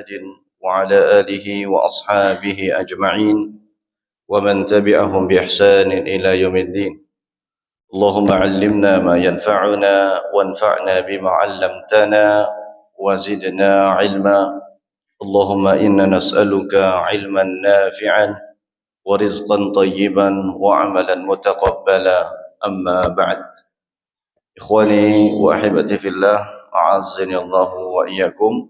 محمد وعلى آله وأصحابه أجمعين ومن تبعهم بإحسان إلى يوم الدين. اللهم علمنا ما ينفعنا وانفعنا بما علمتنا وزدنا علما. اللهم إنا نسألك علما نافعا ورزقا طيبا وعملا متقبلا. أما بعد. Ikhwani wa ahibati fillah, a'azzani Allah wa iyyakum.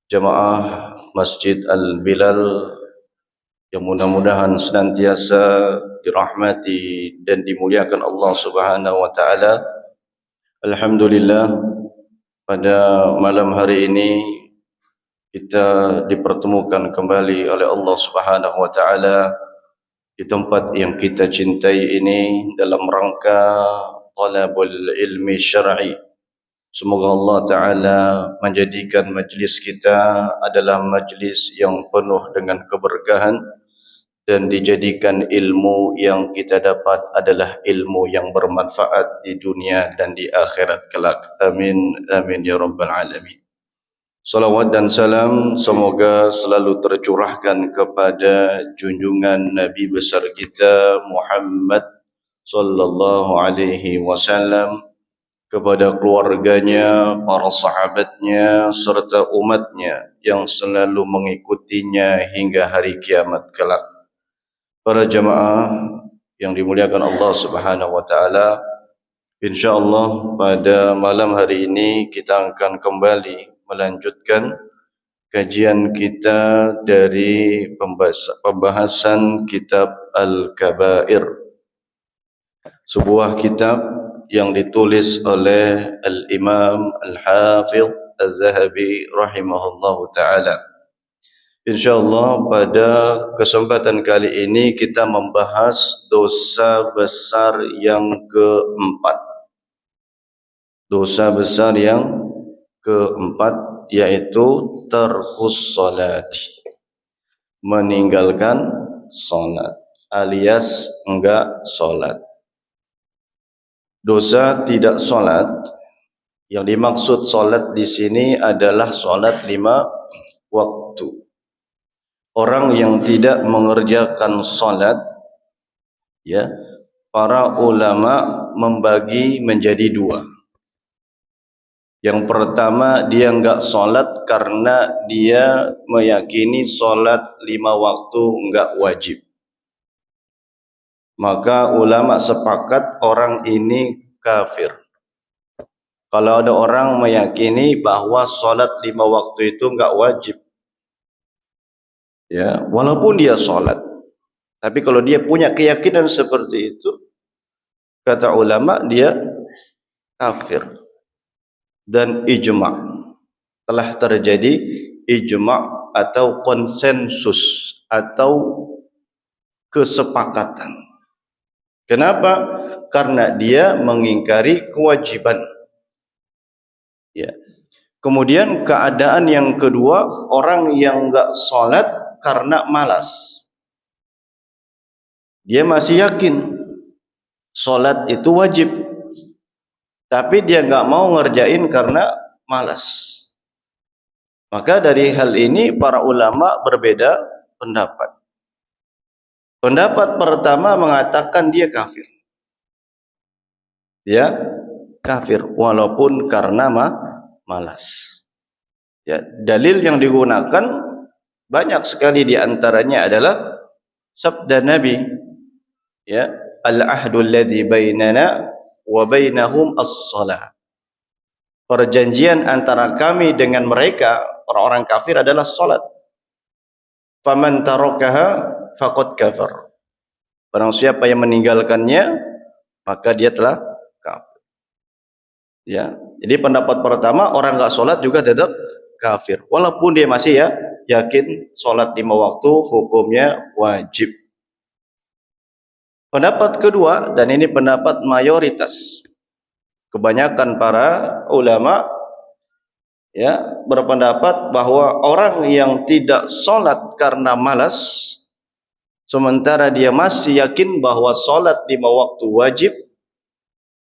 Jamaah Masjid Al-Bilal yang mudah-mudahan senantiasa dirahmati dan dimuliakan Allah Subhanahu wa taala. Alhamdulillah, pada malam hari ini kita dipertemukan kembali oleh Allah Subhanahu wa taala di tempat yang kita cintai ini dalam rangka talabul ilmi syar'i. Semoga Allah Ta'ala menjadikan majlis kita adalah majlis yang penuh dengan keberkahan dan dijadikan ilmu yang kita dapat adalah ilmu yang bermanfaat di dunia dan di akhirat kelak. Amin, amin ya rabbal alamin. Salawat dan salam semoga selalu tercurahkan kepada junjungan Nabi besar kita Muhammad sallallahu alaihi wasallam, kepada keluarganya, para sahabatnya serta umatnya yang selalu mengikutinya hingga hari kiamat kelak. Para jamaah yang dimuliakan Allah Subhanahu wa taala, insyaallah pada malam hari ini kita akan kembali melanjutkan kajian kita dari pembahasan kitab Al-Kabair, sebuah kitab yang ditulis oleh Al-Imam Al-Hafidh Al-Zahabi rahimahullahu ta'ala. InsyaAllah pada kesempatan kali ini kita membahas dosa besar yang keempat. Dosa besar yang keempat yaitu tarkus salati, meninggalkan salat alias enggak salat. Dosa tidak solat, yang dimaksud solat di sini adalah solat 5 waktu. Orang yang tidak mengerjakan solat, ya, para ulama membagi menjadi 2. Yang pertama, dia enggak solat karena dia meyakini solat 5 waktu enggak wajib. Maka ulama sepakat orang ini kafir. Kalau ada orang meyakini bahwa solat 5 waktu itu enggak wajib, ya, walaupun dia solat, tapi kalau dia punya keyakinan seperti itu, kata ulama dia kafir. Dan ijma', telah terjadi ijma' atau konsensus atau kesepakatan. Kenapa? Karena dia mengingkari kewajiban. Ya. Kemudian keadaan yang kedua, orang yang enggak salat karena malas. Dia masih yakin salat itu wajib, tapi dia enggak mau ngerjain karena malas. Maka dari hal ini para ulama berbeda pendapat. Pendapat pertama mengatakan dia kafir. Dia kafir walaupun karena malas. Ya, dalil yang digunakan banyak sekali, di antaranya adalah sabda Nabi, ya, al-ahdu alladhi bainana wa bainahum as-shalah. Perjanjian antara kami dengan mereka orang-orang kafir adalah salat. Faman tarakaha faqad kafar. Barang siapa yang meninggalkannya, maka dia telah kafir. Ya, jadi pendapat pertama, orang enggak salat juga tetap kafir, walaupun dia masih yakin salat 5 waktu hukumnya wajib. Pendapat kedua, dan ini pendapat mayoritas, kebanyakan para ulama, ya, berpendapat bahwa orang yang tidak salat karena malas, sementara dia masih yakin bahwa salat 5 waktu wajib,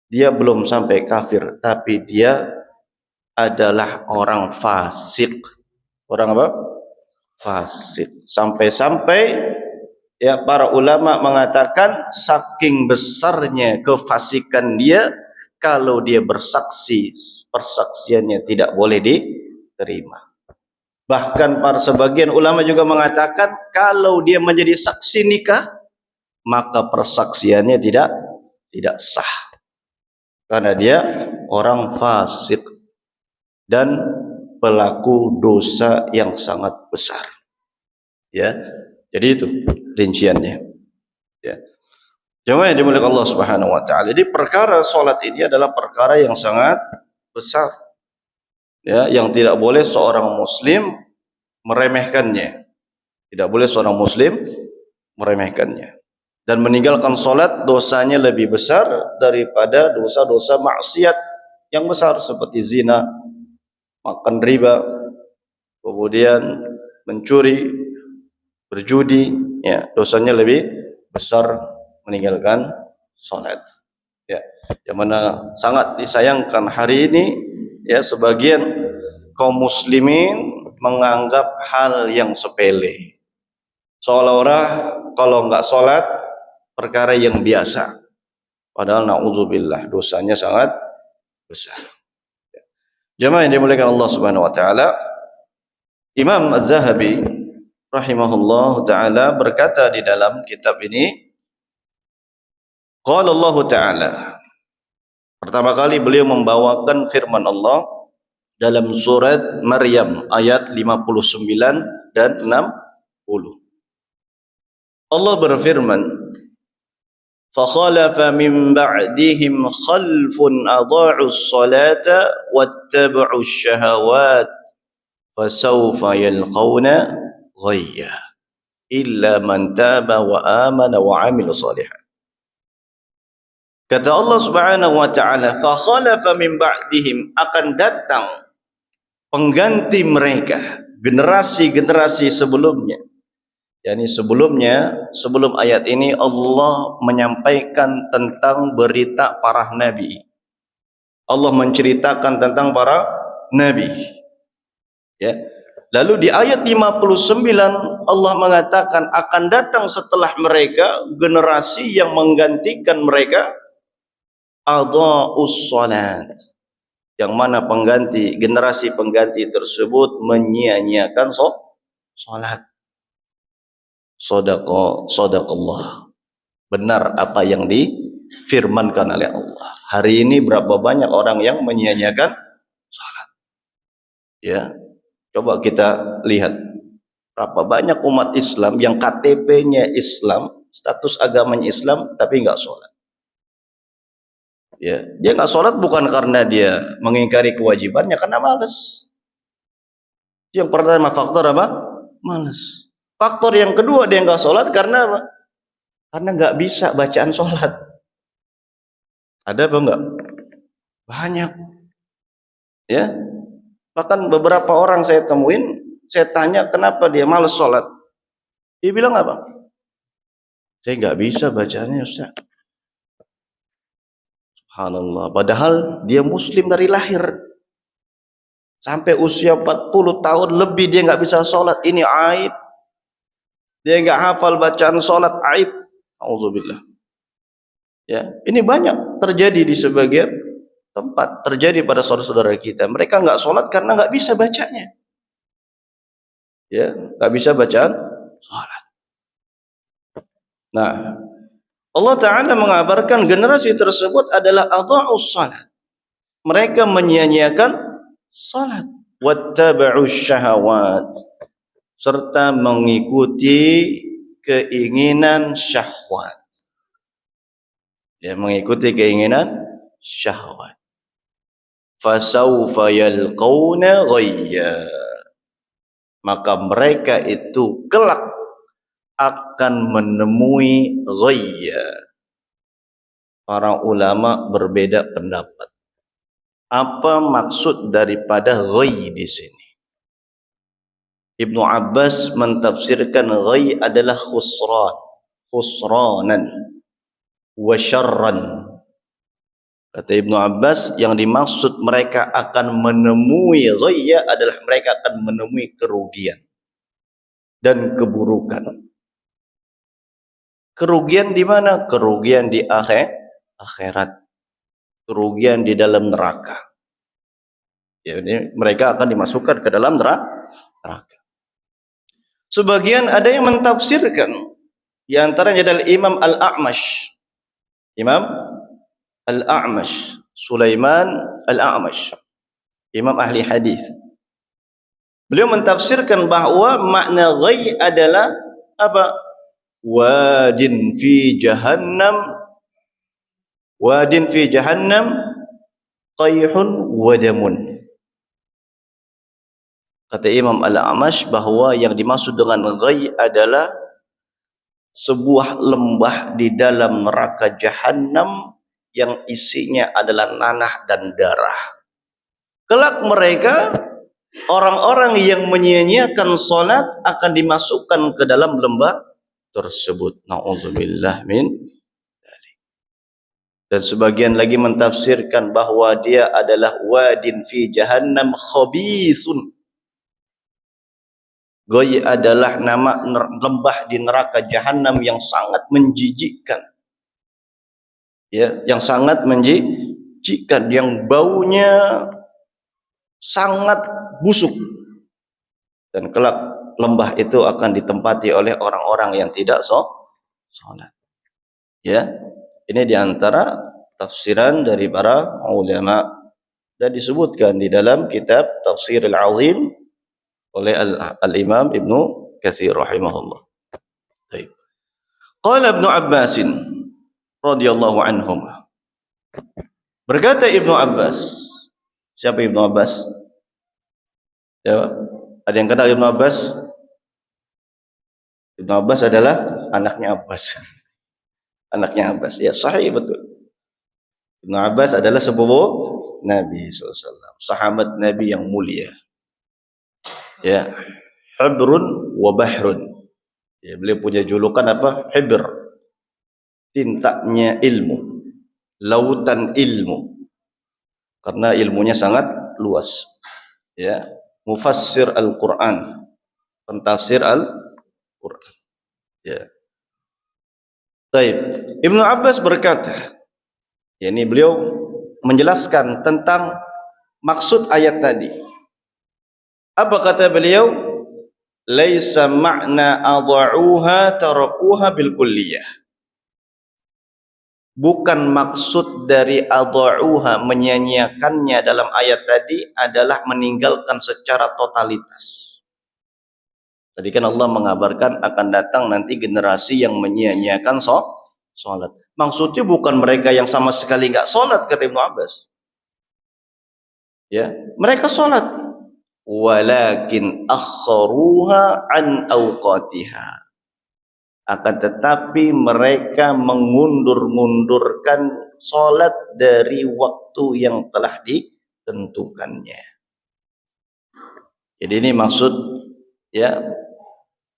dia belum sampai kafir, tapi dia adalah orang fasik. Orang apa? Fasik. Sampai-sampai ya para ulama mengatakan saking besarnya kefasikan dia, kalau dia bersaksi, persaksiannya tidak boleh diterima. Bahkan para sebagian ulama juga mengatakan kalau dia menjadi saksi nikah, maka persaksiannya tidak sah, karena dia orang fasik dan pelaku dosa yang sangat besar. Ya, jadi itu rinciannya. Ya, jemaah yang dimuliakan Allah Subhanahu Wa Taala. Jadi perkara solat ini adalah perkara yang sangat besar. Ya, yang tidak boleh seorang Muslim meremehkannya. Tidak boleh seorang Muslim meremehkannya. Dan meninggalkan solat dosanya lebih besar daripada dosa-dosa maksiat yang besar seperti zina, makan riba, kemudian mencuri, berjudi, ya, dosanya lebih besar meninggalkan salat. Ya, yang mana sangat disayangkan hari ini, ya, sebagian kaum muslimin menganggap hal yang sepele, seolah-olah kalau enggak salat perkara yang biasa, padahal na'udzubillah dosanya sangat besar. Jemaah yang dimuliakan Allah Subhanahu Wa Taala, Imam Az-Zahabi rahimahullah taala berkata di dalam kitab ini, qala Allah taala, pertama kali beliau membawakan firman Allah dalam surat Maryam ayat 59 dan 60. Allah berfirman, فَخَلَفَ مِنْ بَعْدِهِمْ خَلْفٌ أَضَاعُوا الصَّلَاةَ وَاتَّبَعُوا الشَّهَوَاتِ فَسَوْفَ يَلْقَوْنَ غَيًّا إِلَّا مَنْ تَابَ وَآمَنَ وَعَمِلَ صَالِحًا. Kata Allah Subhanahu Wa Taala, فَخَلَفَ مِنْ بَعْدِهِمْ, akan datang pengganti mereka, generasi-generasi sebelumnya. Yani sebelum ayat ini Allah menyampaikan tentang berita para nabi. Allah menceritakan tentang para nabi. Ya. Lalu di ayat 59 Allah mengatakan akan datang setelah mereka generasi yang menggantikan mereka, adha'us salat, yang mana generasi pengganti tersebut menyia-nyiakan salat. Sadaqallah, benar apa yang difirmankan oleh Allah. Hari ini berapa banyak orang yang menyia-nyiakan salat? Ya, coba kita lihat berapa banyak umat Islam yang KTP-nya Islam, status agamanya Islam, tapi enggak salat. Ya, dia enggak salat bukan karena dia mengingkari kewajibannya, karena malas. Yang pertama faktor apa? Malas. Faktor yang kedua dia enggak salat karena apa? Karena enggak bisa bacaan salat. Ada apa enggak? Banyak. Ya. Bahkan beberapa orang saya temuin, saya tanya kenapa dia malas salat. Dia bilang apa? Saya enggak bisa bacaannya, Ustaz. Subhanallah, padahal dia muslim dari lahir. Sampai usia 40 tahun lebih dia enggak bisa salat. Ini aib. Dia enggak hafal bacaan salat, aib. Auzubillah. Ya, ini banyak terjadi di sebagian tempat, terjadi pada saudara-saudara kita. Mereka enggak salat karena enggak bisa bacanya. Ya, enggak bisa bacaan salat. Nah, Allah Ta'ala mengabarkan generasi tersebut adalah adha'us salat. Mereka menyia-nyiakan salat. Wattaba'us syahawat, serta mengikuti keinginan syahwat. Ya, mengikuti keinginan syahwat. Fasawfa yalqawna ghayya, maka mereka itu kelak akan menemui ghayya. Para ulama berbeda pendapat. Apa maksud daripada ghayy di sini? Ibnu Abbas mentafsirkan ghayy adalah khusranan wa syarran. Kata Ibnu Abbas, yang dimaksud mereka akan menemui ghayya adalah mereka akan menemui kerugian dan keburukan. Kerugian di mana? Kerugian di akhirat. Kerugian di dalam neraka. Jadi mereka akan dimasukkan ke dalam neraka. Sebagian ada yang mentafsirkan, di antaranya adalah Imam Al-A'mash. Imam Al-A'mash, Sulaiman Al-A'mash, imam ahli hadis. Beliau mentafsirkan bahwa makna ghayy adalah apa? Wadin fi jahannam, wadin fi jahannam qayhun wadamun. Kata Imam Al-A'mash bahwa yang dimaksud dengan ghayy adalah sebuah lembah di dalam neraka jahannam yang isinya adalah nanah dan darah. Kelak mereka, orang-orang yang menyia-nyiakan salat akan dimasukkan ke dalam lembah tersebut. Nauzubillah min dzalik. Dan sebagian lagi mentafsirkan bahwa dia adalah wadin fi jahannam khabithun. Ghayy adalah nama lembah di neraka jahannam yang sangat menjijikkan. Ya, yang sangat menjijikkan, yang baunya sangat busuk. Dan kelak lembah itu akan ditempati oleh orang-orang yang tidak salat. Ya, ini diantara tafsiran dari para ulama dan disebutkan di dalam kitab Tafsirul Azim oleh Al-Imam Ibnu Katsir rahimahullah. Baik. Qala Ibnu Abbas radhiyallahu anhum. Berkata Ibnu Abbas. Siapa Ibnu Abbas? Ya, ada yang kenal Ibnu Abbas? Ibnu Abbas adalah anaknya Abbas. Anaknya Abbas. Ya, sahih betul. Ibnu Abbas adalah sepupu Nabi SAW, sahabat Nabi yang mulia. Ya, Hibrun wa Bahrun. Ya, beliau punya julukan apa? Hibr. Tintanya ilmu, lautan ilmu. Karena ilmunya sangat luas. Ya, mufassir Al-Qur'an, pentafsir Al-Qur'an. Ya. Baik, Ibnu Abbas berkata, yakni beliau menjelaskan tentang maksud ayat tadi. Apa kata beliau? Laisa ma'na adha'uha tarakuha bil kulliyah. Bukan maksud dari adha'uha, menyia-nyiakannya dalam ayat tadi adalah meninggalkan secara totalitas. Tadi kan Allah mengabarkan akan datang nanti generasi yang menyia-nyiakan salat. Maksudnya bukan mereka yang sama sekali enggak salat, kata Ibnu Abbas. Ya, mereka salat. Walakin akharuha an awqatiha. Akan tetapi mereka mengundur-mundurkan salat dari waktu yang telah ditentukannya. Jadi ini maksud, ya,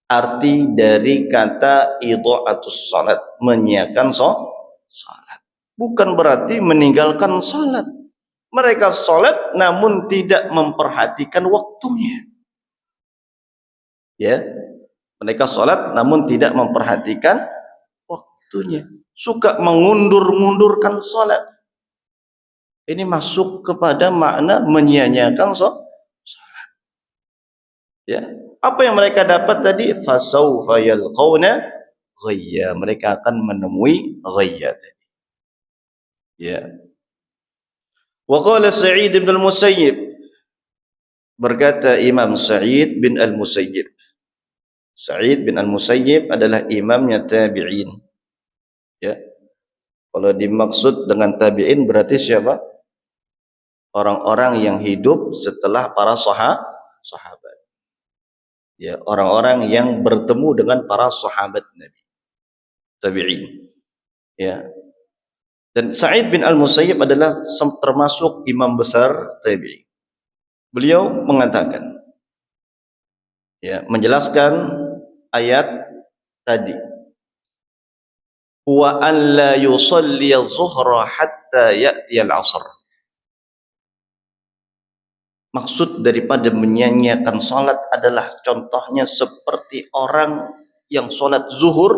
arti dari kata idha'atus salat, menyiakan salat. Bukan berarti meninggalkan salat. Mereka salat namun tidak memperhatikan waktunya. Ya, mereka salat namun tidak memperhatikan waktunya. Suka mengundur-mundurkan salat. Ini masuk kepada makna menyia-nyiakan salat. Ya, apa yang mereka dapat tadi? Fasawfa yalqawna ghayya. Mereka akan menemui ghayya tadi. Ya. Wa qala Sa'id bin Al-Musayyib. Berkata Imam Sa'id bin Al-Musayyib. Sa'id bin Al-Musayyib adalah imamnya tabi'in. Ya. Kalau dimaksud dengan tabi'in berarti siapa? Orang-orang yang hidup setelah para sahabat. Ya, orang-orang yang bertemu dengan para sahabat Nabi. Tabi'in. Ya. Dan Sa'id bin Al-Musayyib adalah termasuk imam besar tabi'in. Beliau mengatakan, ya, menjelaskan ayat tadi. huwa an la yusalli adh-dhuhra hatta ya'ti al-'asr. Maksud daripada menyanyiakan salat adalah contohnya seperti orang yang salat zuhur,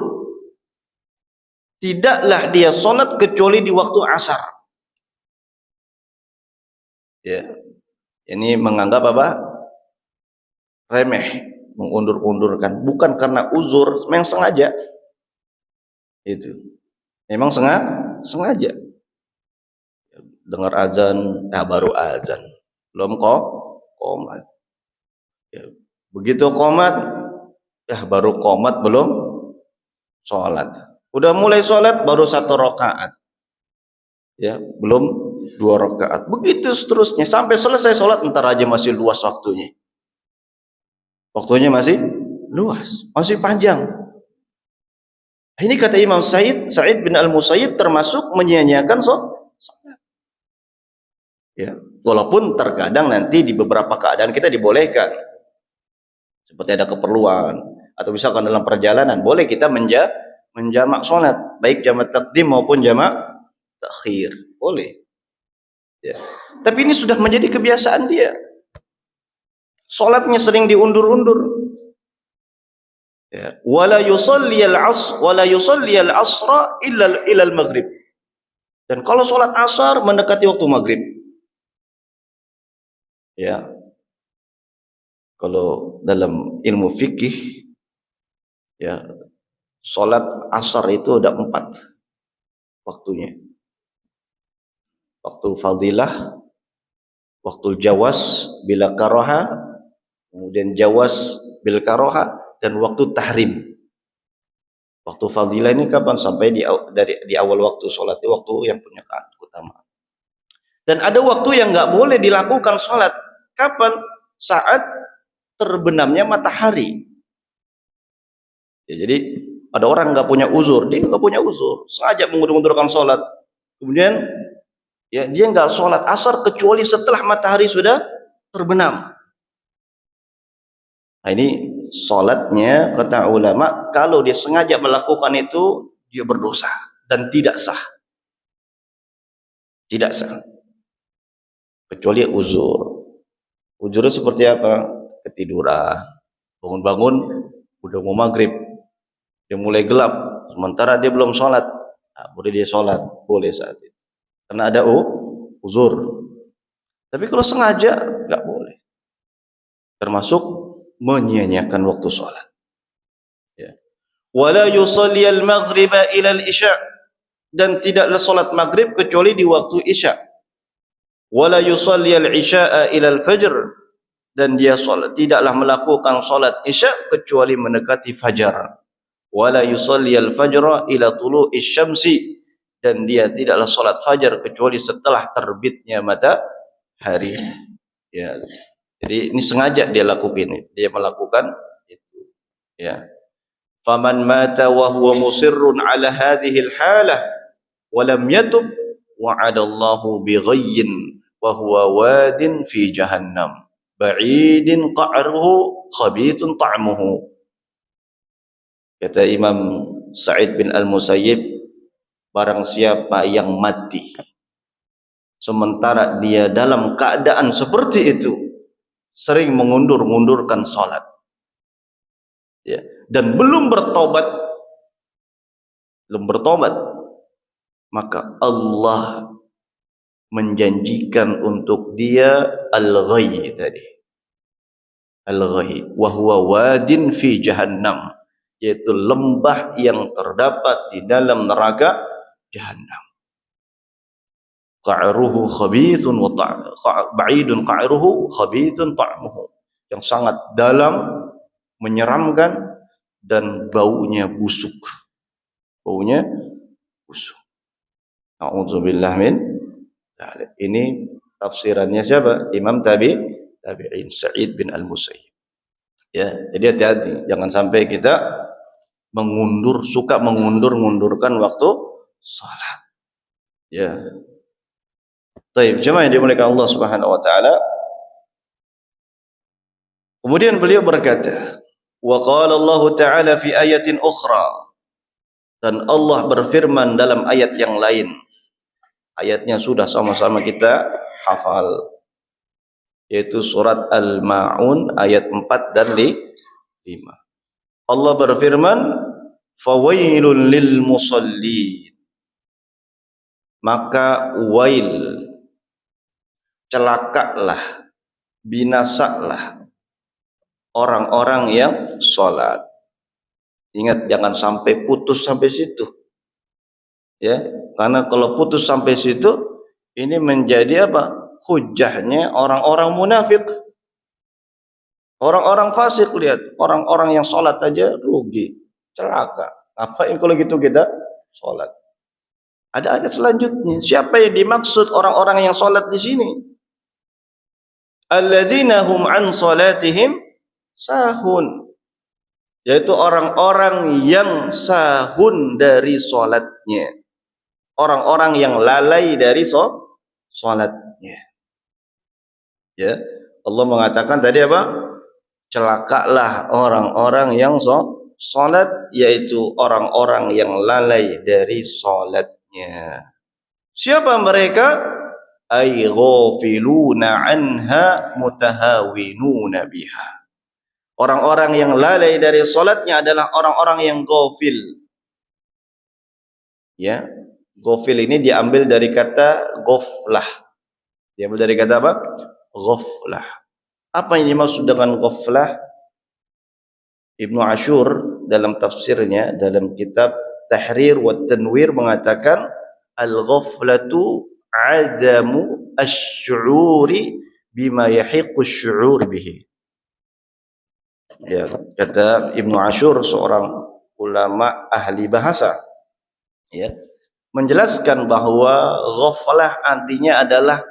tidaklah dia salat kecuali di waktu asar. Ya, ini menganggap apa? Remeh, mengundur-undurkan, bukan karena uzur, memang sengaja. Itu memang sengaja. Dengar azan, baru azan, belum qomat. Ya, begitu qomat, baru qomat belum sholat. Udah mulai sholat baru 1 rakaat, ya belum 2 rakaat. Begitu seterusnya sampai selesai sholat, ntar aja masih luas waktunya. Waktunya masih luas, masih panjang. Ini kata Imam Sa'id bin Al-Musayyib termasuk menyia-nyiakan sholat. Ya, walaupun terkadang nanti di beberapa keadaan kita dibolehkan, seperti ada keperluan atau misalkan dalam perjalanan boleh kita menjamak sholat, baik jamak takdim maupun jamak takhir, boleh. Ya. Tapi ini sudah menjadi kebiasaan dia. Sholatnya sering diundur-undur. Ya. Wala yusalli al-asra illa al-maghrib. Dan kalau sholat asar mendekati waktu maghrib. Ya, kalau dalam ilmu fikih, ya sholat asar itu ada 4 waktunya. Waktu fadilah, waktu jawas bila karoha, kemudian jawas bil karoha, dan waktu tahrim. Waktu fadilah ini kapan? Sampai di awal waktu sholat, waktu yang punya keutamaan. Dan ada waktu yang nggak boleh dilakukan sholat. Kapan? Saat terbenamnya matahari. Ya, jadi ada orang nggak punya uzur, dia nggak punya uzur, sengaja mengundur-undurkan sholat. Kemudian ya dia nggak sholat asar kecuali setelah matahari sudah terbenam. Nah, ini sholatnya kata ulama, kalau dia sengaja melakukan itu dia berdosa dan tidak sah. Tidak sah. Kecuali uzur. Uzurnya seperti apa? Ketiduran, bangun-bangun udah mau maghrib, dia mulai gelap, sementara dia belum sholat, boleh dia sholat, boleh saat itu, karena ada uzur. Tapi kalau sengaja nggak boleh, termasuk menyia-nyiakan waktu sholat. Ya. Wala yusalli al-maghriba ila al-isya, dan tidaklah sholat maghrib kecuali di waktu isya. Wala yusalli al-isya'a ila al-fajr, dan dia tidaklah melakukan sholat isya kecuali mendekati fajar. Wala yusalli al-fajra ila tulu'i syamsi, dan dia tidaklah sholat fajar kecuali setelah terbitnya matahari. Ya. Jadi ini sengaja dia lakukan, dia melakukan itu. Ya. Faman mata wa huwa musirrun ala hadhihi al-halah wa lam yatub wa'adallahu bighayyin wa huwa wadin fi jahannam ba'idin qa'ruhu khabithun ta'muhu. Kata Imam Sa'id bin Al-Musayyib, barang siapa yang mati sementara dia dalam keadaan seperti itu, sering mengundur-undurkan salat, ya, dan belum bertobat, maka Allah menjanjikan untuk dia al-ghayy tadi. Al-ghayy wa huwa wadin fi jahannam, yaitu lembah yang terdapat di dalam neraka jahannam. Qa'ruhu khabithun wa ba'idun qa'ruhu khabithun ta'muhu, yang sangat dalam, menyeramkan, dan baunya busuk. Baunya busuk. A'udzubillah min dzalik. Ini tafsirannya siapa? Imam tabi'in Sa'id bin Al-Musayyib. Ya, jadi hati-hati, jangan sampai kita suka mengundur-undurkan waktu salat. Ya. Baik, jemaah yang dimuliakan Allah Subhanahu wa taala. Kemudian beliau berkata, wa qala Allah taala fi ayatin ukhra, Dan Allah berfirman dalam ayat yang lain, ayatnya sudah sama-sama kita hafal, yaitu surat Al-Ma'un ayat 4 dan 5. Allah berfirman, fawailul lil musallin, maka wail, celakalah, binasalah orang-orang yang salat. Ingat, jangan sampai putus sampai situ, ya, karena kalau putus sampai situ ini menjadi apa? Hujahnya orang-orang munafik, orang-orang fasik. Lihat, orang-orang yang salat aja rugi, celaka. Apain kalau gitu kita salat? Ada ayat selanjutnya. Siapa yang dimaksud orang-orang yang salat di sini? Alladzina hum an salatihim sahun, yaitu orang-orang yang sahun dari salatnya, orang-orang yang lalai dari salatnya. Ya, Allah mengatakan tadi apa? Celakalah orang-orang yang salat, yaitu orang-orang yang lalai dari salatnya. Siapa mereka? Ay ghafiluna anha mutahawinuna biha. Orang-orang yang lalai dari salatnya adalah orang-orang yang ghafil. Ya, ghafil ini diambil dari kata ghaflah. Diambil dari kata apa? Ghaflah. Apa yang dimaksud dengan ghaflah? Ibnu Ashur dalam tafsirnya dalam kitab Tahrir wa Tanwir mengatakan al-ghaflatu adamu asy-syu'uri bima yahiqqu asy-syu'ur bihi. Ya, kata Ibnu Ashur, seorang ulama ahli bahasa, ya, menjelaskan bahwa ghaflah artinya adalah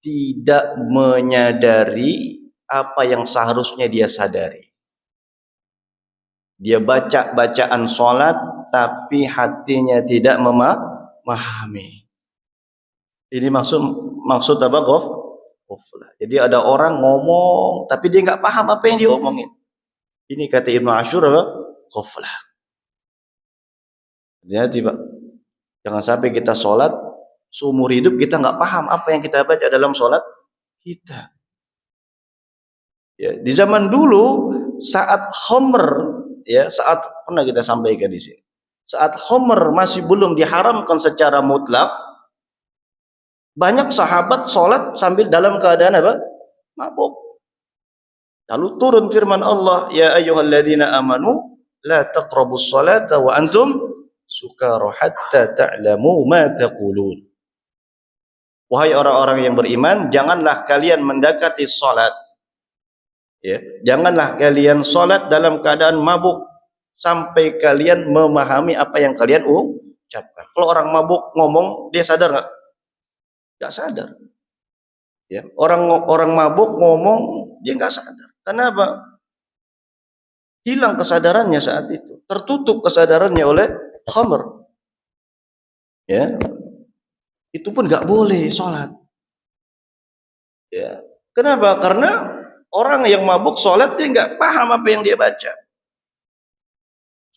tidak menyadari apa yang seharusnya dia sadari. Dia baca bacaan salat tapi hatinya tidak memahami. Ini maksud apa? Ghaflah. Jadi ada orang ngomong tapi dia nggak paham apa yang diomongin. Ini kata Ibnu Ashur apa? Ghaflah. Jadi jangan sampai kita sholat seumur hidup kita nggak paham apa yang kita baca dalam sholat kita. Ya, di zaman dulu saat khamr, ya, saat pernah kita sampaikan di sini, saat khamr masih belum diharamkan secara mutlak, banyak sahabat sholat sambil dalam keadaan apa? Mabuk. Lalu turun firman Allah, ya ayyuhalladzina amanu la taqrabus salata wa antum sukara hatta ta'lamu ma taqulun. Wahai orang-orang yang beriman, janganlah kalian mendekati salat. Ya, janganlah kalian salat dalam keadaan mabuk sampai kalian memahami apa yang kalian ucapkan. Kalau orang mabuk ngomong, dia sadar nggak? Nggak sadar. Ya, orang mabuk ngomong dia nggak sadar. Kenapa? Hilang kesadarannya saat itu, tertutup kesadarannya oleh khamr. Ya, itu pun nggak boleh sholat. Ya, kenapa? Karena orang yang mabuk sholat dia nggak paham apa yang dia baca.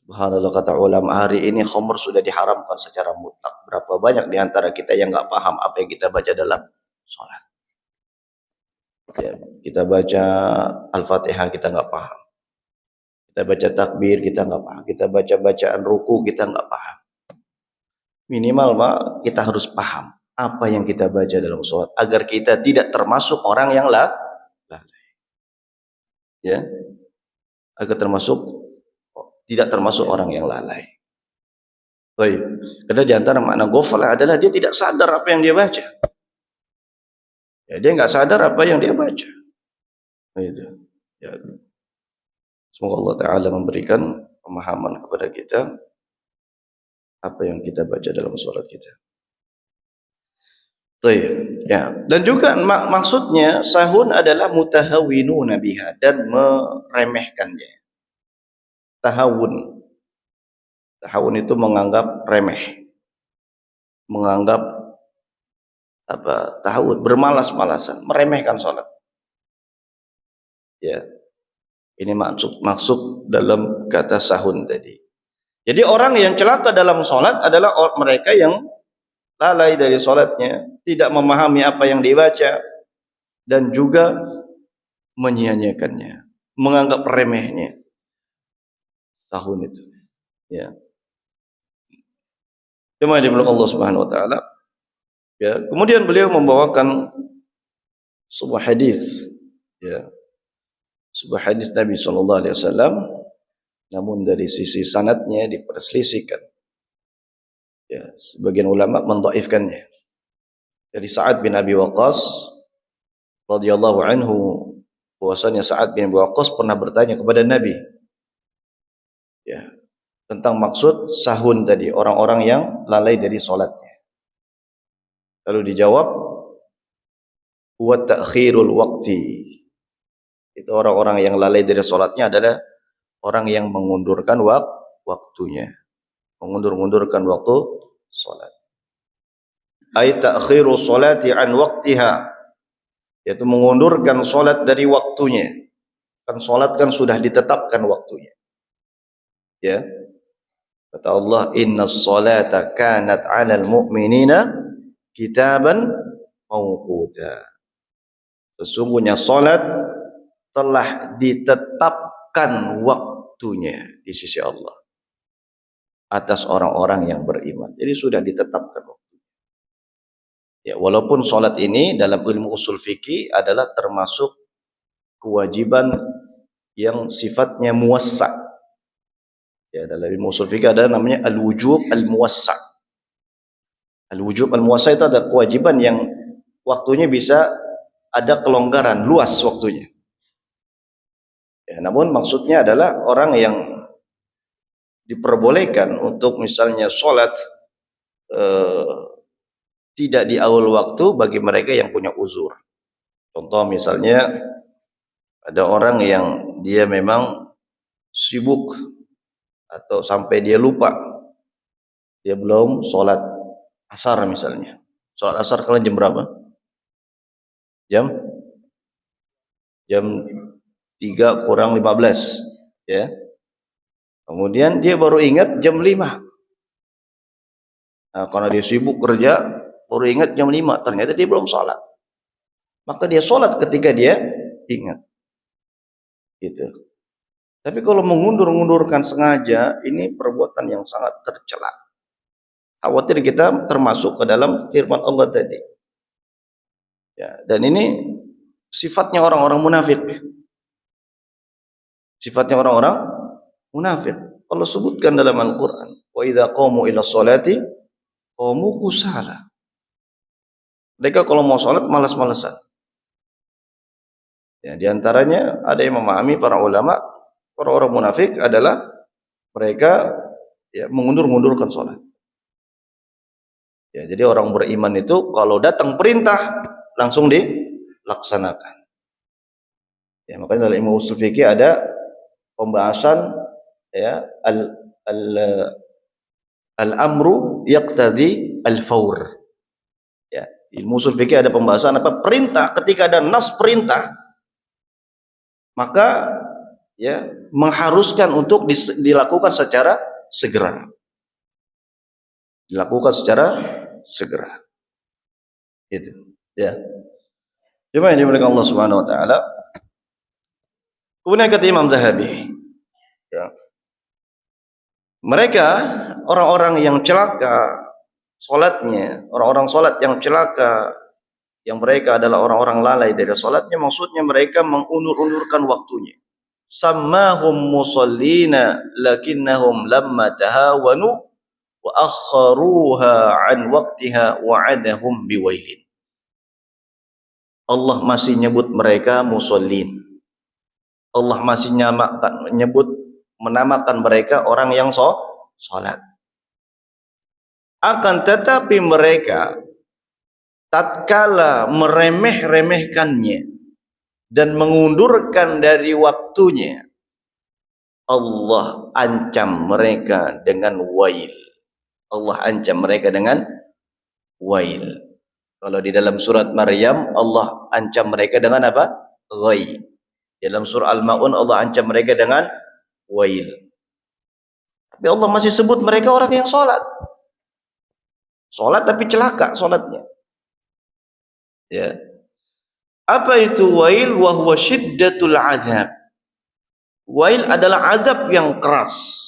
Subhanallah, kata ulama, hari ini khamr sudah diharamkan secara mutlak. Berapa banyak di antara kita yang nggak paham apa yang kita baca dalam sholat. Ya, kita baca Al-Fatihah kita nggak paham. Kita baca takbir kita nggak paham. Kita baca bacaan ruku kita nggak paham. Minimal Pak, kita harus paham apa yang kita baca dalam sholat agar kita tidak termasuk orang yang lalai. Ya, agar tidak termasuk orang yang lalai. Baik. Karena di antara makna ghaflah adalah dia tidak sadar apa yang dia baca. Ya, dia nggak sadar apa yang dia baca. Itu. Ya. Semoga Allah Ta'ala memberikan pemahaman kepada kita apa yang kita baca dalam sholat kita. Ya. Dan juga maksudnya sahun adalah mutahawinuna biha, dan meremehkannya. Tahawun itu menganggap remeh, menganggap apa? Tahawun, bermalas-malasan, meremehkan sholat. Ya. Ini maksud dalam kata sahun tadi. Jadi orang yang celaka dalam sholat adalah mereka yang lalai dari sholatnya, tidak memahami apa yang dibaca, dan juga menyia-nyiakannya, menganggap remehnya tahun itu. Ya. Cuma dimulai Allah Subhanahu Wa Taala. Ya. Kemudian beliau membawakan sebuah hadis, ya, sebuah hadis Nabi Sallallahu Alaihi Wasallam, namun dari sisi sanadnya diperselisihkan. Ya, sebagian ulama mendhaifkannya. Dari Sa'ad bin Abi Waqqas radhiyallahu anhu, bahwasanya Sa'ad bin Abi Waqqas pernah bertanya kepada Nabi, ya, tentang maksud sahun tadi, orang-orang yang lalai dari salatnya. Lalu dijawab, huwa ta'khirul waqti. Itu orang-orang yang lalai dari salatnya adalah orang yang mengundurkan waktunya, mengundur-undurkan waktu salat. Ay ta'khiru salati an waqtiha, yaitu mengundurkan salat dari waktunya. Kan salat kan sudah ditetapkan waktunya. Ya. Kata Allah, innas salata kanat 'alal mu'minina kitaban mawquta. Sesungguhnya salat telah ditetapkan waktunya di sisi Allah atas orang-orang yang beriman. Jadi sudah ditetapkan waktu. Ya, walaupun salat ini dalam ilmu usul fikih adalah termasuk kewajiban yang sifatnya muwassa'. Ya, dalam ilmu usul fikih ada namanya al-wujub al-muwassa'. Al-wujub al-muwassa' itu ada kewajiban yang waktunya bisa ada kelonggaran, luas waktunya. Ya, namun maksudnya adalah orang yang diperbolehkan untuk misalnya salat tidak di awal waktu bagi mereka yang punya uzur. Contoh misalnya ada orang yang dia memang sibuk atau sampai dia lupa, dia belum sholat asar misalnya. Sholat asar kalian jam berapa? Jam 3 kurang 15, ya. Kemudian dia baru ingat jam 5. Nah, karena dia sibuk kerja, baru ingat jam 5, ternyata dia belum sholat. Maka dia sholat ketika dia ingat. Gitu. Tapi kalau mengundur-undurkan sengaja, ini perbuatan yang sangat tercela. Khawatir kita termasuk ke dalam firman Allah tadi. Ya, dan ini sifatnya orang-orang munafik. Sifatnya orang-orang munafik. Allah sebutkan dalam Al-Quran, wa idza qamu ila sholati qamu kusala. Mereka kalau mau sholat malas-malasan. Ya, di antaranya ada yang memahami para ulama, orang-orang munafik adalah mereka ya mengundur-undurkan sholat. Ya, jadi orang beriman itu kalau datang perintah langsung dilaksanakan. Ya, makanya dalam ilmu usul fikih ada pembahasan ya al-amru yaqtadhi al-fawr. Ya, ilmu usul fikih ada pembahasan apa? Perintah, ketika ada nas perintah maka ya mengharuskan untuk dilakukan secara segera. Dilakukan secara segera. Itu, ya. Cuma yang dimiliki Allah Subhanahu wa taala. Kemudian kata Imam Zahabi, ya. Mereka orang-orang yang celaka salatnya, orang-orang salat yang celaka, yang mereka adalah orang-orang lalai dari salatnya, maksudnya mereka mengundur-undurkan waktunya. Sammahum musallina lakinnahum lamma tahawanu wa akharuha an waqtiha wa'adahum biwailin. Allah masih nyebut mereka musallin. Allah masih menamakan mereka orang yang salat. Akan tetapi mereka tatkala meremeh-remehkannya dan mengundurkan dari waktunya, Allah ancam mereka dengan wail. Allah ancam mereka dengan wail. Kalau di dalam surat Maryam Allah ancam mereka dengan apa? Ghai. Dalam surah Al-Maun Allah ancam mereka dengan wail. Tapi Allah masih sebut mereka orang yang sholat. Sholat tapi celaka sholatnya. Ya. Apa itu wail? Wa huwa syiddatul azab. Wail adalah azab yang keras.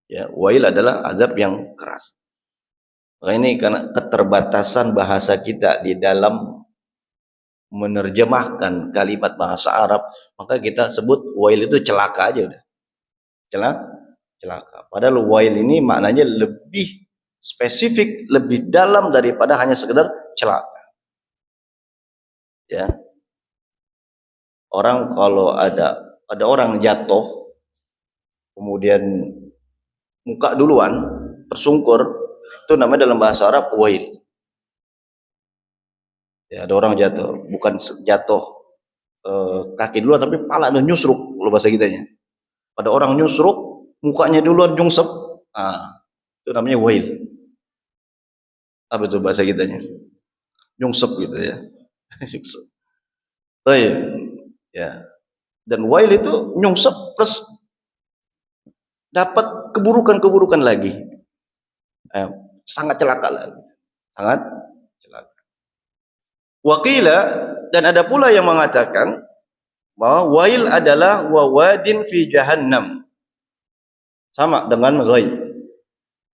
Ya, wail adalah azab yang keras. Ini karena keterbatasan bahasa kita di dalam menerjemahkan kalimat bahasa Arab, maka kita sebut wail itu celaka aja udah. Celaka. Padahal wail ini maknanya lebih spesifik, lebih dalam daripada hanya sekedar celaka. Ya. Orang kalau ada orang jatuh kemudian muka duluan tersungkur, itu namanya dalam bahasa Arab wail. Ya, ada orang jatuh, bukan jatuh kaki duluan tapi pala nyusruk kalau bahasa kitanya. Ada orang nyusruk, mukanya duluan nyungsep, itu namanya wail. Apa itu bahasa kitanya? Nyungsep gitu ya. Ya. Dan wail itu nyungsep plus dapat keburukan-keburukan lagi. Sangat celaka lah. Sangat celaka. Waqila, dan ada pula yang mengatakan bahwa wail adalah wawadin fi jahannam. Sama dengan ghaib.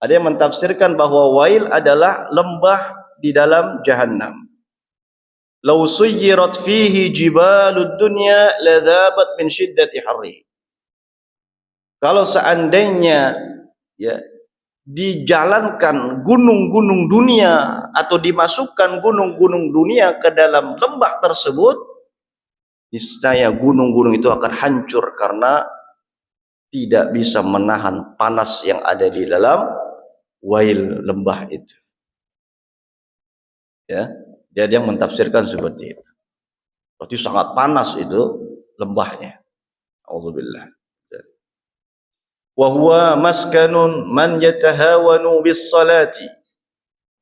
Ada yang mentafsirkan bahwa wail adalah lembah di dalam jahannam. Law suyyirat fihi jibalud dunya ladzabat min syiddati harri. Kalau seandainya ya dijalankan gunung-gunung dunia atau dimasukkan gunung-gunung dunia ke dalam lembah tersebut, niscaya gunung-gunung itu akan hancur karena tidak bisa menahan panas yang ada di dalam wail lembah itu. Ya, jadi yang mentafsirkan seperti itu. Berarti sangat panas itu lembahnya. Auzubillah. Wa huwa maskanun man yatahawanu bis salati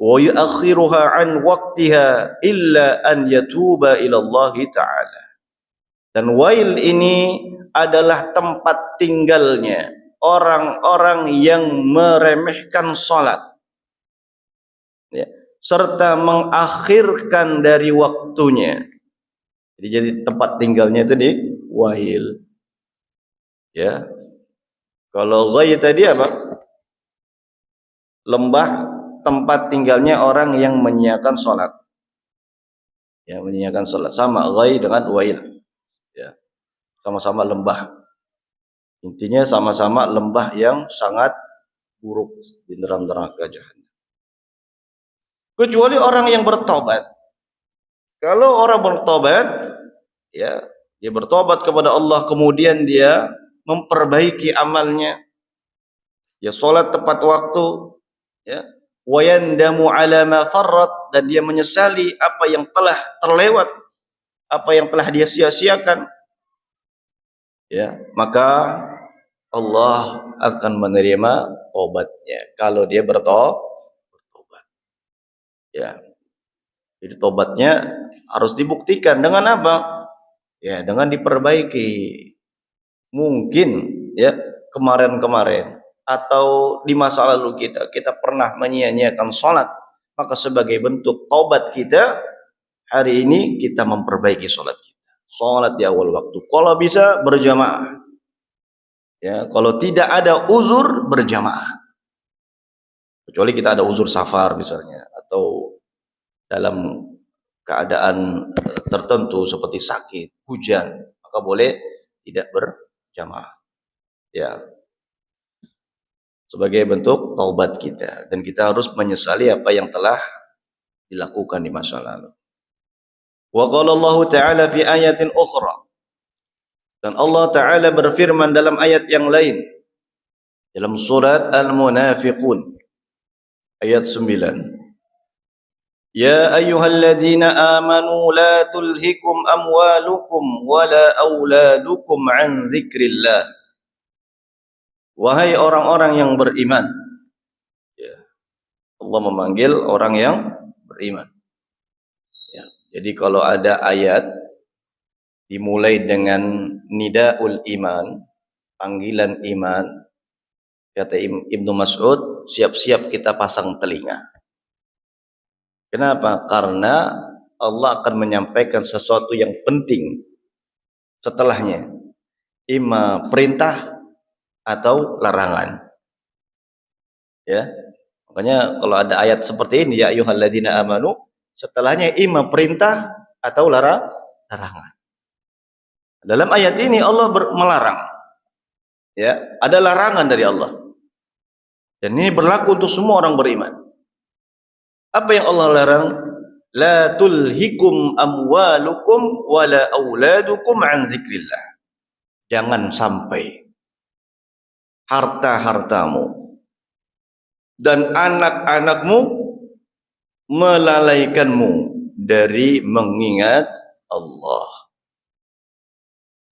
wa yuakhiruha an waqtiha illa an yatuba ila Allah taala. Dan wail ini adalah tempat tinggalnya orang-orang yang meremehkan salat, ya, serta mengakhirkan dari waktunya. Jadi tempat tinggalnya itu di wail. Ya. Kalau ghai tadi apa? Lembah, tempat tinggalnya orang yang menyiapkan salat. Ya, menyiapkan salat. Sama ghai dengan wail. Ya. Sama-sama lembah. Intinya sama-sama lembah yang sangat buruk di neraka jahanam. Kecuali orang yang bertobat. Kalau orang bertobat, ya, dia bertobat kepada Allah, kemudian dia memperbaiki amalnya, ya salat tepat waktu, ya, wa yandamu ala ma farrat, dan dia menyesali apa yang telah terlewat, apa yang telah dia sia-siakan, ya, maka Allah akan menerima tobatnya kalau dia bertobat. Ya. Jadi tobatnya harus dibuktikan dengan apa? Ya, dengan diperbaiki. Mungkin ya kemarin-kemarin atau di masa lalu kita pernah menyia-nyiakan salat, maka sebagai bentuk tobat kita hari ini kita memperbaiki salat kita. Salat di awal waktu. Kalau bisa berjamaah. Ya, kalau tidak ada uzur berjamaah. Kecuali kita ada uzur safar misalnya atau dalam keadaan tertentu seperti sakit, hujan, maka boleh tidak berjamaah. Ya, sebagai bentuk taubat kita, dan kita harus menyesali apa yang telah dilakukan di masa lalu. Wa qala Allah Ta'ala fi ayatin ukhra, dan Allah Ta'ala berfirman dalam ayat yang lain dalam surat Al-Munafiqun ayat 9. Ya ayyuhalladzina amanu la tulhikum amwalukum wala auladukum an dzikrillah. Wahai orang-orang yang beriman. Ya. Allah memanggil orang yang beriman. Ya. Jadi kalau ada ayat dimulai dengan nidaul iman, panggilan iman, Kata Ibnu Mas'ud, siap-siap kita pasang telinga. Kenapa? Karena Allah akan menyampaikan sesuatu yang penting setelahnya. Ima perintah atau larangan. Ya. Makanya kalau ada ayat seperti ini, ya ayyuhalladzina amanu, setelahnya ima perintah atau larangan. Dalam ayat ini Allah melarang. Ya, ada larangan dari Allah. Dan ini berlaku untuk semua orang beriman. Apa yang Allah larang? La tulhikum amwalukum wala auladukum an dzikrillah. Jangan sampai harta-hartamu dan anak-anakmu melalaikanmu dari mengingat Allah.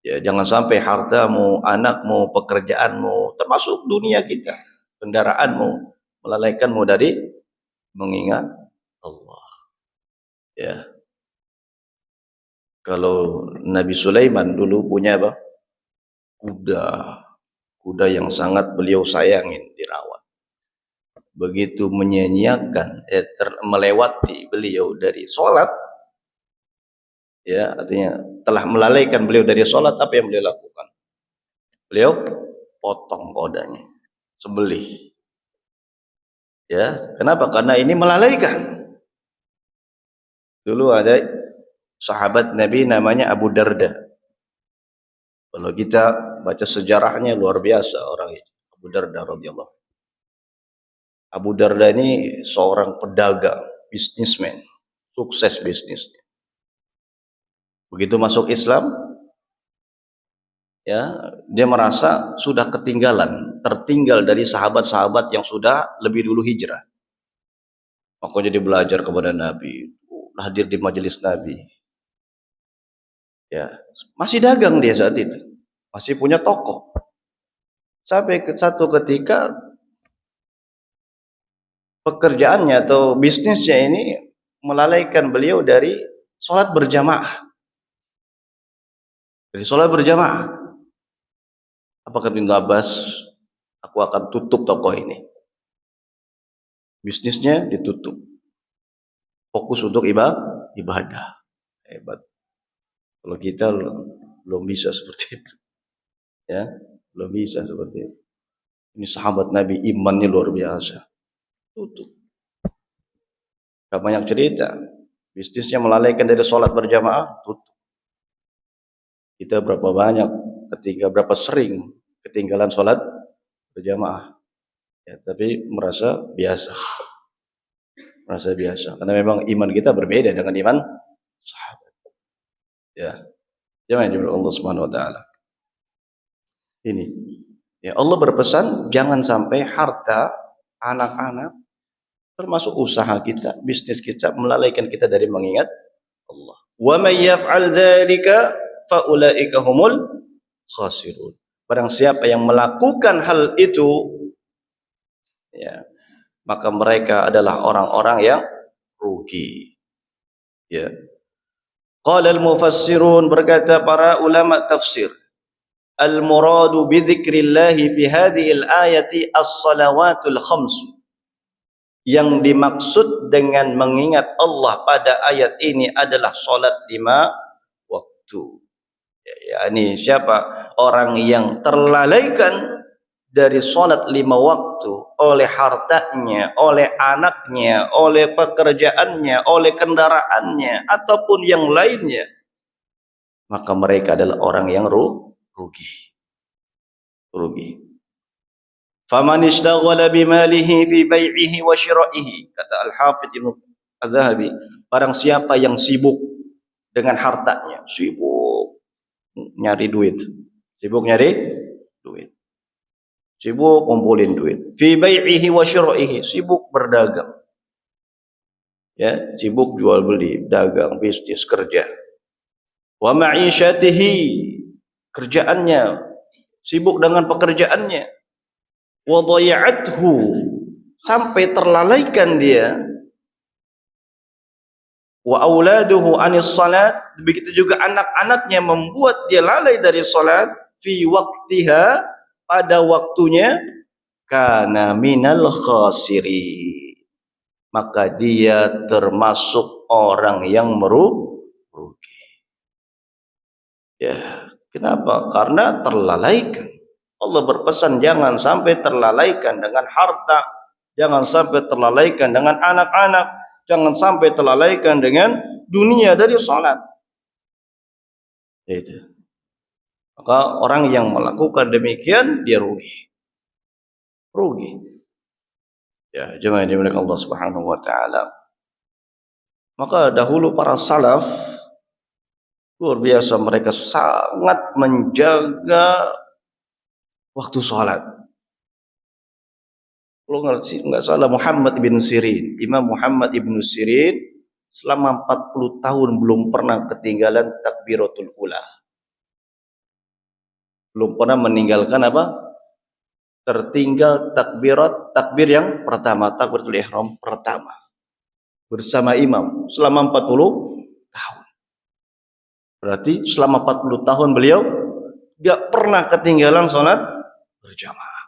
Ya, jangan sampai hartamu, anakmu, pekerjaanmu, termasuk dunia kita, kendaraanmu, melalaikanmu dari mengingat Allah. Ya. Kalau Nabi Sulaiman dulu punya apa? Kuda yang sangat beliau sayangin, dirawat. Begitu menyanyiakan, melewati beliau dari sholat, ya, artinya telah melalaikan beliau dari sholat, apa yang beliau lakukan? Beliau potong kodanya, sembelih. Ya, kenapa? Karena ini melalaikan. Dulu ada sahabat Nabi namanya Abu Darda. Kalau kita baca sejarahnya luar biasa orang ini, Abu Darda radhiyallahu. Abu Darda ini seorang pedagang, bisnismen, sukses bisnisnya. Begitu masuk Islam, ya, dia merasa sudah tertinggal dari sahabat-sahabat yang sudah lebih dulu hijrah. Makanya dia belajar kepada Nabi, hadir di majelis Nabi. Ya, masih dagang dia saat itu, masih punya toko. Sampai satu ketika pekerjaannya atau bisnisnya ini melalaikan beliau dari sholat berjamaah. Dari sholat berjamaah. Apa kata Ibnu Abbas? Aku akan tutup toko ini. Bisnisnya ditutup. Fokus untuk ibadah. Hebat. Kalau kita belum bisa seperti itu. Ya, belum bisa seperti itu. Ini sahabat Nabi, imannya luar biasa. Tutup. Gak banyak cerita. Bisnisnya melalaikan dari sholat berjamaah, tutup. Kita berapa banyak, berapa sering ketinggalan sholat berjamaah. Ya, tapi merasa biasa. Karena memang iman kita berbeda dengan iman sahabat. Ya, jangan jumlah Allah Subhanahu Wa Taala. Ini, ya Allah berpesan jangan sampai harta, anak-anak, termasuk usaha kita, bisnis kita melalaikan kita dari mengingat Allah. Wa may yaf'al dzalika fa ulaika humul khasirun. Barang siapa yang melakukan hal itu, ya, maka mereka adalah orang-orang yang rugi. Ya. Qala al-mufassirun, berkata para ulama tafsir, al-muradu bi dzikrillah fi hadhihi al-ayati as-salawatul khams. Yang dimaksud dengan mengingat Allah pada ayat ini adalah salat 5 waktu. Ya, ini siapa? Orang yang terlalaikan dari salat 5 waktu oleh hartanya, oleh anaknya, oleh pekerjaannya, oleh kendaraannya, ataupun yang lainnya, maka mereka adalah orang yang rugi. Faman ishtaghala bimalihi fi bai'ihi wa syira'ihi, kata Al-Hafidz Ibnu Az-Zahabi, barang siapa yang sibuk dengan hartanya, sibuk nyari duit, sibuk kumpulin duit, fi bai'ihi wa syira'ihi, sibuk berdagang, ya, sibuk jual beli, dagang, bisnis, kerja, wa ma'isyatihi, kerjaannya, sibuk dengan pekerjaannya, wa dhaya'athu, sampai terlalaikan dia, wa auladuhu anis salat, begitu juga anak-anaknya membuat dia lalai dari salat, fi waqtiha, pada waktunya, kana minal khasirin, maka dia termasuk orang yang merugi. Ya, kenapa? Karena terlalaikan. Allah berpesan jangan sampai terlalaikan dengan harta, jangan sampai terlalaikan dengan anak-anak, jangan sampai terlalaikan dengan dunia dari salat. Itu. Maka orang yang melakukan demikian dia rugi. Rugi. Ya, jemaah yang dimuliakan Allah Subhanahu wa taala. Maka dahulu para salaf luar biasa, mereka sangat menjaga waktu sholat. Kalau nggak salah Muhammad ibn Sirin, Imam Muhammad ibn Sirin selama 40 tahun belum pernah ketinggalan takbiratul ula. Belum pernah meninggalkan apa? Tertinggal takbir yang pertama, takbiratul ihram pertama. Bersama imam selama 40 tahun. Berarti selama 40 tahun beliau nggak pernah ketinggalan sholat berjamaah.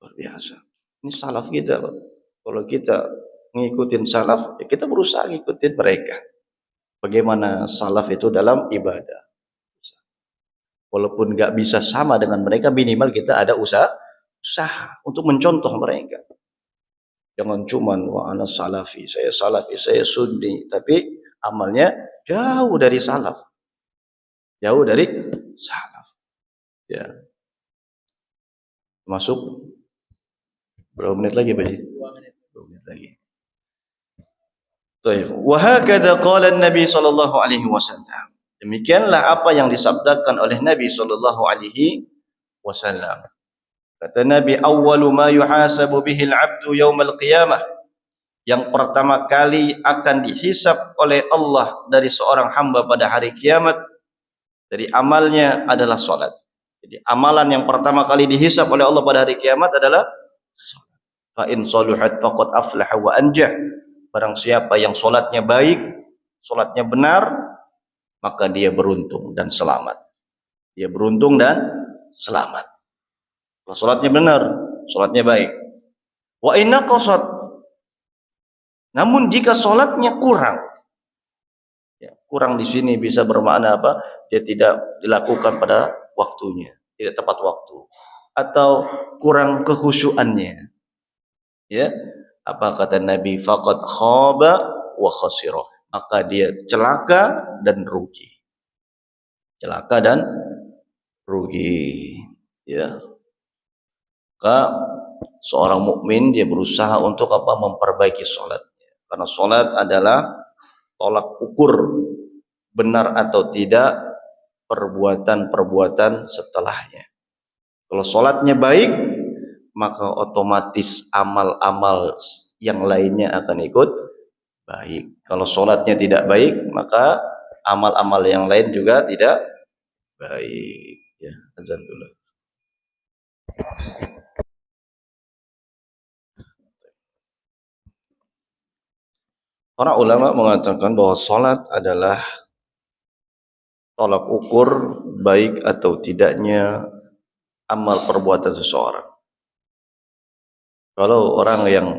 Luar biasa. Ini salaf kita, Pak. Kalau kita ngikutin salaf, ya kita berusaha ngikutin mereka. Bagaimana salaf itu dalam ibadah. Walaupun nggak bisa sama dengan mereka, minimal kita ada usaha untuk mencontoh mereka. Jangan cuman wah ana salafi, saya sunni, tapi amalnya jauh dari salaf. Jauh dari salaf. Ya. Masuk berapa menit lagi, Pak? 2 menit lagi. Baik. Wa hakadha qala an-nabi sallallahu alaihi wasallam. Demikianlah apa yang disabdakan oleh Nabi sallallahu alaihi wasallam. Kata Nabi, awwalu ma yuhasabu bihi al-'abdu yaumal qiyamah. Yang pertama kali akan dihisab oleh Allah dari seorang hamba pada hari kiamat dari amalnya adalah salat. Jadi amalan yang pertama kali dihisab oleh Allah pada hari kiamat adalah salat. Fa in saluhat faqad aflaha wa anjah. Barang siapa yang salatnya baik, salatnya benar, maka dia beruntung dan selamat. Dia beruntung dan selamat. Kalau salatnya benar, salatnya baik. Wa inna qasad. Namun jika salatnya kurang, ya, kurang di sini bisa bermakna apa? Dia tidak dilakukan pada waktunya, tidak tepat waktu, atau kurang kekhusyuannya. Ya, apa kata Nabi? Faqad khaba wa khasira. Maka dia celaka dan rugi. Celaka dan rugi. Ya. Maka seorang mukmin dia berusaha untuk apa? Memperbaiki salatnya. Karena salat adalah tolak ukur benar atau tidak perbuatan-perbuatan setelahnya. Kalau salatnya baik, maka otomatis amal-amal yang lainnya akan ikut baik. Kalau salatnya tidak baik, maka amal-amal yang lain juga tidak baik. Ya, azan dulu. Para ulama mengatakan bahwa salat adalah tolak ukur baik atau tidaknya amal perbuatan seseorang. Kalau orang yang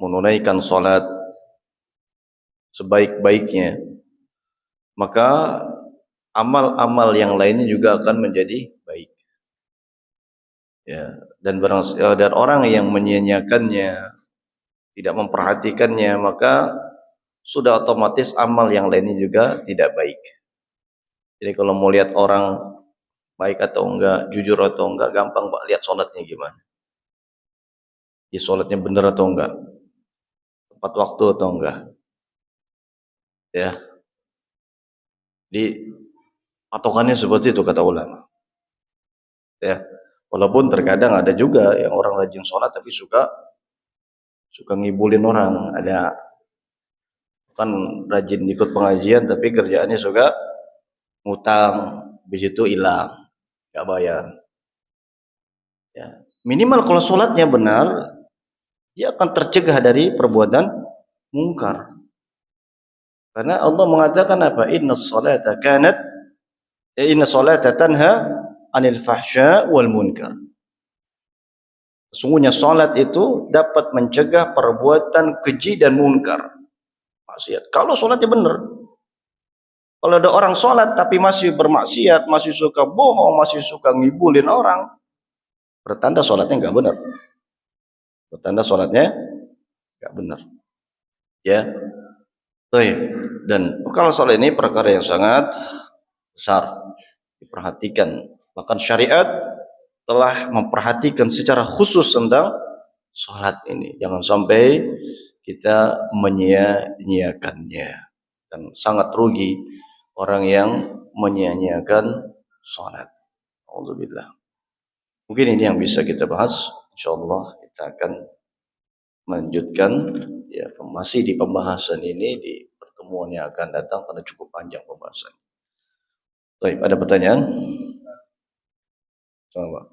menunaikan salat sebaik-baiknya, maka amal-amal yang lainnya juga akan menjadi baik. Ya, dan orang yang menyia-nyiakannya, tidak memperhatikannya, maka sudah otomatis amal yang lainnya juga tidak baik. Jadi kalau mau lihat orang baik atau enggak, jujur atau enggak, gampang Pak, lihat sholatnya gimana. Dia sholatnya benar atau enggak, tepat waktu atau enggak. Ya. Di patokannya seperti itu kata ulama. Ya. Walaupun terkadang ada juga yang orang rajin sholat tapi suka ngibulin orang. Ada kan rajin ikut pengajian tapi kerjaannya suka ngutang, habis itu hilang, nggak bayar. Ya. Minimal kalau sholatnya benar, dia akan tercegah dari perbuatan mungkar. Karena Allah mengatakan apa? Inna salata tanha anil fahsya wal munkar. Sesungguhnya salat itu dapat mencegah perbuatan keji dan munkar, maksiat. Kalau salatnya benar. Kalau ada orang salat tapi masih bermaksiat, masih suka bohong, masih suka ngibulin orang, bertanda salatnya enggak benar. Bertanda salatnya enggak benar. Ya. Baik. Dan perkara salat ini perkara yang sangat besar, diperhatikan. Bahkan syariat telah memperhatikan secara khusus tentang salat ini. Jangan sampai kita menyia-nyiakannya. Dan sangat rugi orang yang menyia-nyiakan salat. Alhamdulillah. Mungkin ini yang bisa kita bahas. Insyaallah kita akan melanjutkan ya masih di pembahasan ini di pertemuan yang akan datang karena cukup panjang pembahasan. Baik, ada pertanyaan? Coba.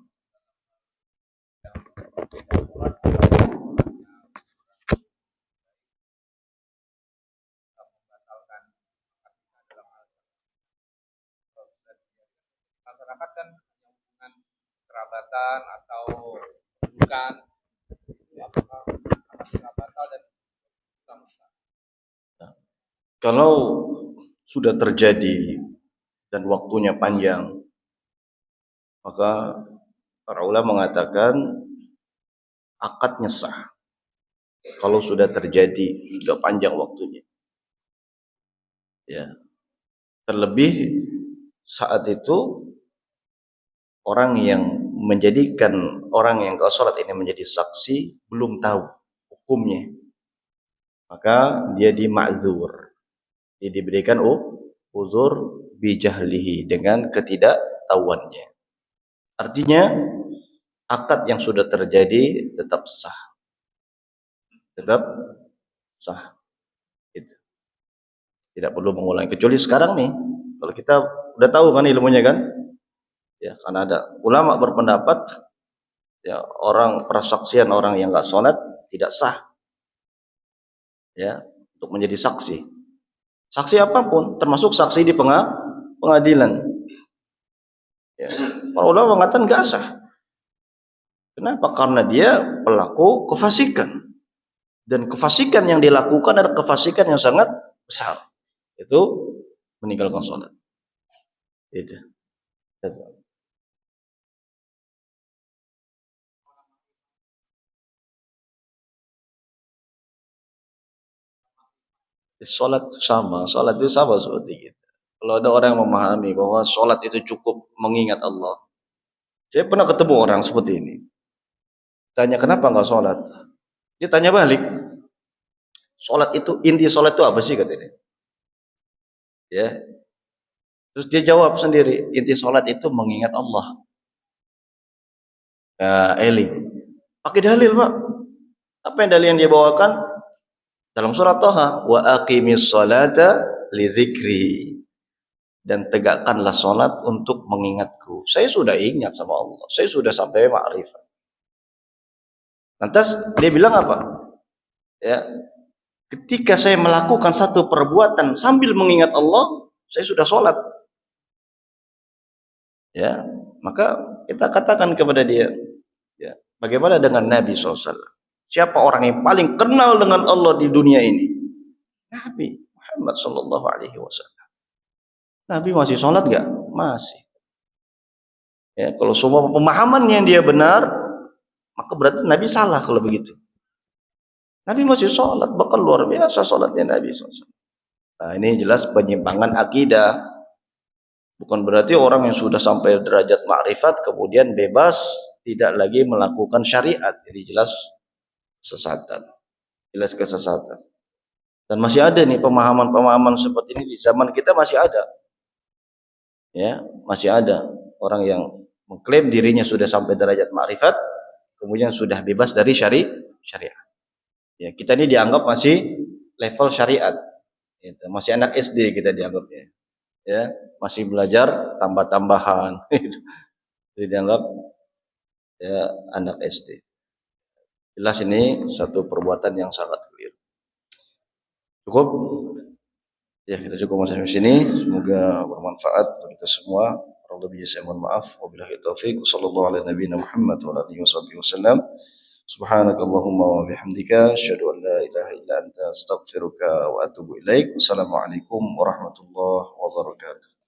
Masyarakat kan hubungan kerabatan atau bukan apakah batal dan kalau sudah terjadi dan waktunya panjang, maka para ulama mengatakan akadnya sah. Kalau sudah terjadi, sudah panjang waktunya. Ya. Terlebih saat itu orang yang menjadikan orang yang enggak salat ini menjadi saksi belum tahu hukumnya. Maka dia dima'zur. Dia diberikan uzur bijahlihi dengan ketidaktahuannya. Artinya akad yang sudah terjadi tetap sah. Tetap sah. Gitu. Tidak perlu mengulangi kecuali sekarang nih. Kalau kita udah tahu kan ilmunya kan? Ya, karena ada ulama berpendapat ya orang persaksian orang yang enggak salat tidak sah. Ya, untuk menjadi saksi. Saksi apapun, termasuk saksi di pengadilan. Ya. Para ulama mengatakan enggak sah. Kenapa? Karena dia pelaku kefasikan. Dan kefasikan yang dilakukan adalah kefasikan yang sangat besar. Itu meninggalkan salat. Itu. Salat itu sama seperti kita. Kalau ada orang yang memahami bahwa salat itu cukup mengingat Allah. Saya pernah ketemu orang seperti ini. Tanya kenapa enggak salat? Dia tanya balik. Salat itu inti salat itu apa sih katanya? Ya. Terus dia jawab sendiri, inti salat itu mengingat Allah. Eli. Pakai dalil, Pak. Apa yang dalil yang dia bawakan? Dalam surat Thaha, wa aqimis salata li dzikri. Dan tegakkanlah salat untuk mengingatku. Saya sudah ingat sama Allah. Saya sudah sampai ma'rifat. Lantas dia bilang apa? Ya. Ketika saya melakukan satu perbuatan sambil mengingat Allah, saya sudah salat. Ya, maka kita katakan kepada dia, ya, bagaimana dengan Nabi SAW? Siapa orang yang paling kenal dengan Allah di dunia ini? Nabi Muhammad Sallallahu Alaihi Wasallam. Nabi masih sholat gak? Masih. Ya, kalau semua pemahaman yang dia benar, maka berarti Nabi salah kalau begitu. Nabi masih sholat, bahkan luar biasa sholatnya Nabi SAW. Nah, ini jelas penyimpangan akidah. Bukan berarti orang yang sudah sampai derajat makrifat kemudian bebas tidak lagi melakukan syariat. Jadi jelas kesesatan. Jelas kesesatan. Dan masih ada nih pemahaman-pemahaman seperti ini di zaman kita masih ada. Ya, masih ada orang yang mengklaim dirinya sudah sampai derajat makrifat kemudian sudah bebas dari syariat. Ya, kita ini dianggap masih level syariat. Gitu. Masih anak SD kita dianggapnya. Ya, masih belajar tambah-tambahan itu. Jadi dianggap ya anak SD. Jelas ini satu perbuatan yang sangat keliru. Cukup? Ya, kita cukup sampai sini. Semoga bermanfaat untuk kita semua. lebihnya saya mohon maaf. Wabillahi taufiq. Wassallallahu ala nabiyina Muhammad wa ala alihi wasallam. Subhanakallahumma wa bihamdika asyhadu an la ilaha illa anta astaghfiruka wa atubu ilaik. Wassalamualaikum warahmatullahi wabarakatuh.